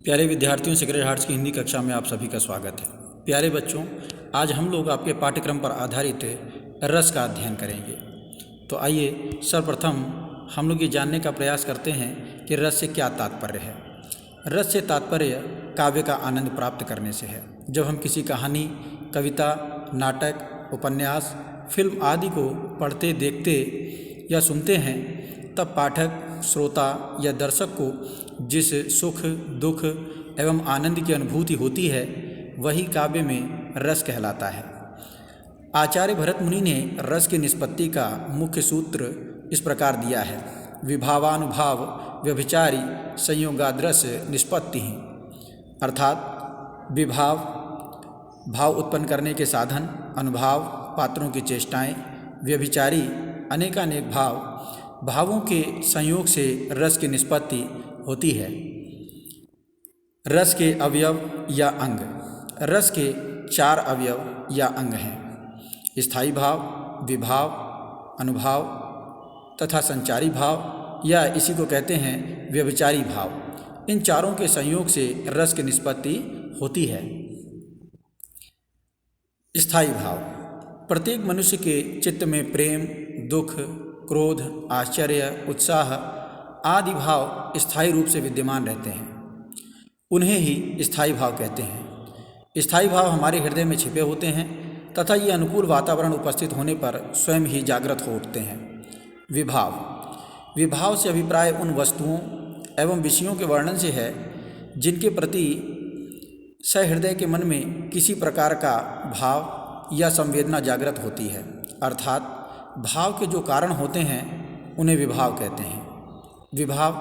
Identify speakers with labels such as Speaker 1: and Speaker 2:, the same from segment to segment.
Speaker 1: प्यारे विद्यार्थियों, sacred hearts की हिंदी कक्षा में आप सभी का स्वागत है। प्यारे बच्चों, आज हम लोग आपके पाठ्यक्रम पर आधारित रस का अध्ययन करेंगे। तो आइए सर्वप्रथम हम लोग ये जानने का प्रयास करते हैं कि रस से क्या तात्पर्य है। रस से तात्पर्य काव्य का आनंद प्राप्त करने से है। जब हम किसी कहानी, कविता, नाटक, उपन्यास, फिल्म आदि को पढ़ते, देखते या सुनते हैं, तब पाठक, श्रोता या दर्शक को जिस सुख, दुख एवं आनंद की अनुभूति होती है, वही काव्य में रस कहलाता है। आचार्य भरत मुनि ने रस की निष्पत्ति का मुख्य सूत्र इस प्रकार दिया है: विभावानुभाव व्यभिचारी संयोगाद्रस निष्पत्ति। अर्थात विभाव भाव उत्पन्न करने के साधन, अनुभाव पात्रों की चेष्टाएं, व्यभिचारी अनेकानेक भावों के संयोग से रस की निष्पत्ति होती है। रस के अवयव या अंग। रस के 4 अवयव या अंग हैं: स्थायी भाव, विभाव, अनुभाव तथा संचारी भाव, या इसी को कहते हैं व्यभिचारी भाव। इन चारों के संयोग से रस की निष्पत्ति होती है। स्थायी भाव। प्रत्येक मनुष्य के चित्त में प्रेम, दुख, क्रोध, आश्चर्य, उत्साह आदि भाव स्थायी रूप से विद्यमान रहते हैं। उन्हें ही स्थायी भाव कहते हैं। स्थायी भाव हमारे हृदय में छिपे होते हैं तथा ये अनुकूल वातावरण उपस्थित होने पर स्वयं ही जागृत हो उठते हैं। विभाव से अभिप्राय उन वस्तुओं एवं विषयों के वर्णन से है जिनके प्रति सहृदय के मन में किसी प्रकार का भाव या संवेदना जागृत होती है। अर्थात भाव के जो कारण होते हैं उन्हें विभाव कहते हैं। विभाव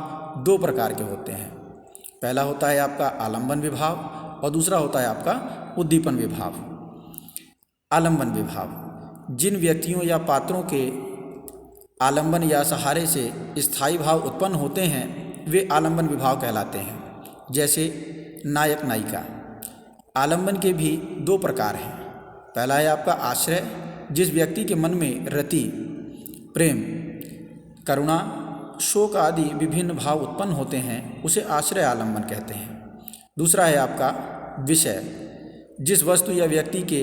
Speaker 1: 2 प्रकार के होते हैं। पहला होता है आपका आलंबन विभाव और दूसरा होता है आपका उद्दीपन विभाव। आलंबन विभाव। जिन व्यक्तियों या पात्रों के आलंबन या सहारे से स्थायी भाव उत्पन्न होते हैं, वे आलंबन विभाव कहलाते हैं। जैसे नायक, नायिका। आलंबन के भी 2 प्रकार हैं। पहला है आपका आश्रय। जिस व्यक्ति के मन में रति, प्रेम, करुणा, शोक आदि विभिन्न भाव उत्पन्न होते हैं, उसे आश्रय आलंबन कहते हैं। दूसरा है आपका विषय। जिस वस्तु या व्यक्ति के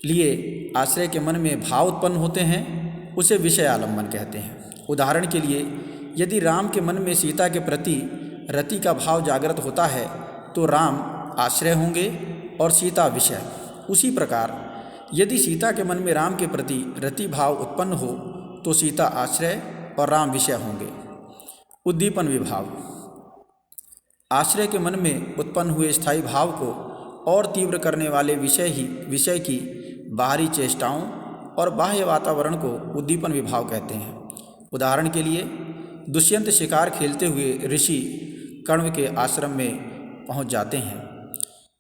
Speaker 1: लिए आश्रय के मन में भाव उत्पन्न होते हैं, उसे विषय आलंबन कहते हैं। उदाहरण के लिए, यदि राम के मन में सीता के प्रति रति का भाव जागृत होता है तो राम आश्रय होंगे और सीता विषय। उसी प्रकार यदि सीता के मन में राम के प्रति रति भाव उत्पन्न हो तो सीता आश्रय और राम विषय होंगे। उद्दीपन विभाव। आश्रय के मन में उत्पन्न हुए स्थायी भाव को और तीव्र करने वाले विषय की बाहरी चेष्टाओं और बाह्य वातावरण को उद्दीपन विभाव कहते हैं। उदाहरण के लिए, दुष्यंत शिकार खेलते हुए ऋषि कण्व के आश्रम में पहुंच जाते हैं।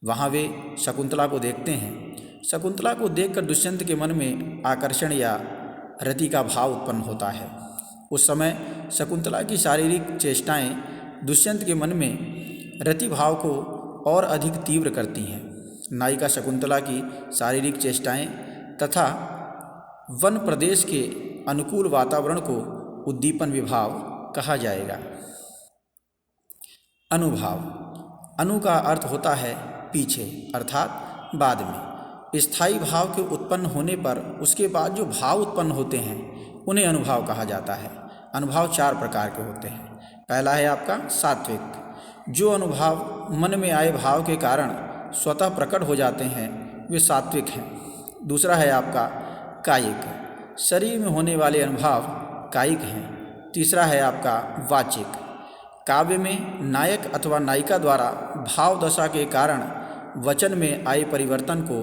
Speaker 1: वहां वे शकुंतला को देखते हैं। शकुंतला को देखकर दुष्यंत के मन में आकर्षण या रति का भाव उत्पन्न होता है। उस समय शकुंतला की शारीरिक चेष्टाएं दुष्यंत के मन में रति भाव को और अधिक तीव्र करती हैं। नायिका शकुंतला की शारीरिक चेष्टाएं तथा वन प्रदेश के अनुकूल वातावरण को उद्दीपन विभाव कहा जाएगा। अनुभाव। अनु का अर्थ होता है पीछे, अर्थात बाद में। स्थायी भाव के उत्पन्न होने पर उसके बाद जो भाव उत्पन्न होते हैं उन्हें अनुभाव कहा जाता है। अनुभाव 4 प्रकार के होते हैं। पहला है आपका सात्विक। जो अनुभाव मन में आए भाव के कारण स्वतः प्रकट हो जाते हैं, वे सात्विक हैं। दूसरा है आपका कायिक। शरीर में होने वाले अनुभाव कायिक हैं। तीसरा है आपका वाचिक। काव्य में नायक अथवा नायिका द्वारा भाव दशा के कारण वचन में आए परिवर्तन को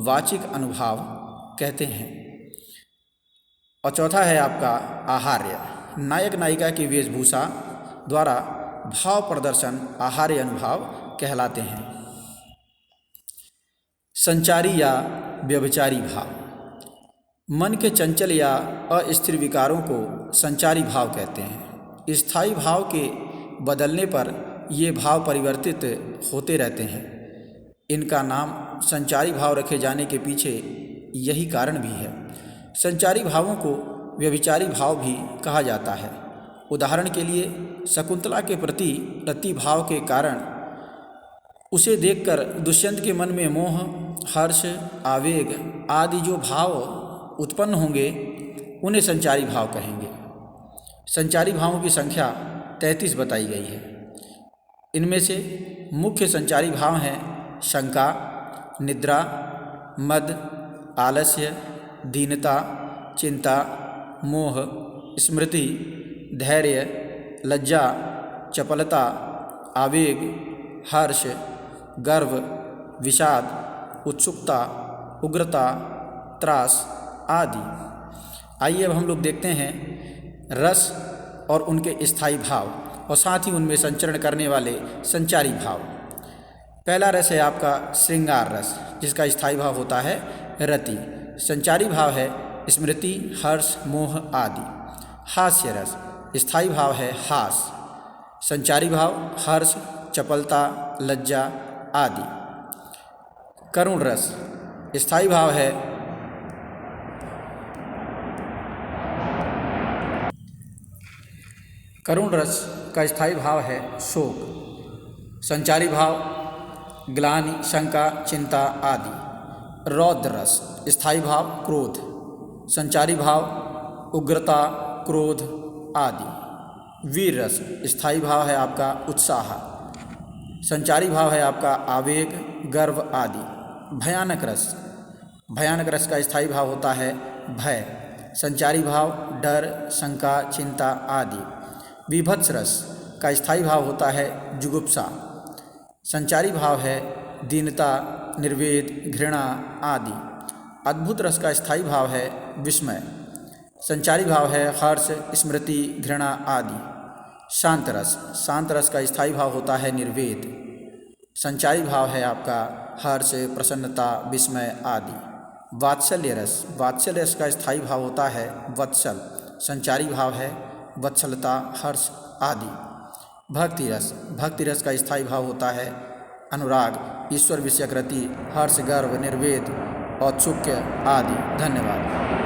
Speaker 1: वाचिक अनुभाव कहते हैं। और चौथा है आपका आहार्य। नायक नायिका की वेशभूषा द्वारा भाव प्रदर्शन आहार्य अनुभाव कहलाते हैं। संचारी या व्यभिचारी भाव। मन के चंचल या अस्थिर विकारों को संचारी भाव कहते हैं। स्थायी भाव के बदलने पर ये भाव परिवर्तित होते रहते हैं। इनका नाम संचारी भाव रखे जाने के पीछे यही कारण भी है। संचारी भावों को व्यभिचारी भाव भी कहा जाता है। उदाहरण के लिए, शकुंतला के प्रति रति भाव के कारण उसे देखकर दुष्यंत के मन में मोह, हर्ष, आवेग आदि जो भाव उत्पन्न होंगे उन्हें संचारी भाव कहेंगे। संचारी भावों की संख्या 33 बताई गई है। इनमें से मुख्य संचारी भाव हैं शंका, निद्रा, मद, आलस्य, दीनता, चिंता, मोह, स्मृति, धैर्य, लज्जा, चपलता, आवेग, हर्ष, गर्व, विषाद, उत्सुकता, उग्रता, त्रास आदि। आइए अब हम लोग देखते हैं रस और उनके स्थायी भाव और साथ ही उनमें संचरण करने वाले संचारी भाव। पहला रस है आपका श्रृंगार रस, जिसका स्थायी भाव होता है रति। संचारी भाव है स्मृति, हर्ष, मोह आदि। हास्य रस, स्थायी भाव है हास। संचारी भाव हर्ष, चपलता, लज्जा आदि। करुण रस, स्थायी भाव है करुण रस का स्थायी भाव है शोक। संचारी भाव ग्लानि, शंका, चिंता आदि। रौद्र रस, स्थायी भाव क्रोध। संचारी भाव उग्रता, क्रोध आदि। वीर रस, स्थायी भाव है आपका उत्साह। संचारी भाव है आपका आवेग, गर्व आदि। भयानक रस का स्थायी भाव होता है भय। संचारी भाव डर, शंका, चिंता आदि। विभत्स रस का स्थायी भाव होता है जुगुप्सा। संचारी भाव है दीनता, निर्वेद, घृणा आदि। अद्भुत रस का स्थायी भाव है विस्मय। संचारी भाव है हर्ष, स्मृति, घृणा आदि। शांत रस का स्थायी भाव होता है निर्वेद। संचारी भाव है आपका हर्ष, प्रसन्नता, विस्मय आदि। वात्सल्य रस का स्थायी भाव होता है वत्सल। संचारी भाव है वत्सलता, हर्ष आदि। भक्ति रस का स्थायी भाव होता है अनुराग, ईश्वर विषयक रति, हर्ष, गर्व, निर्वेद, औत्सुक्य आदि। धन्यवाद।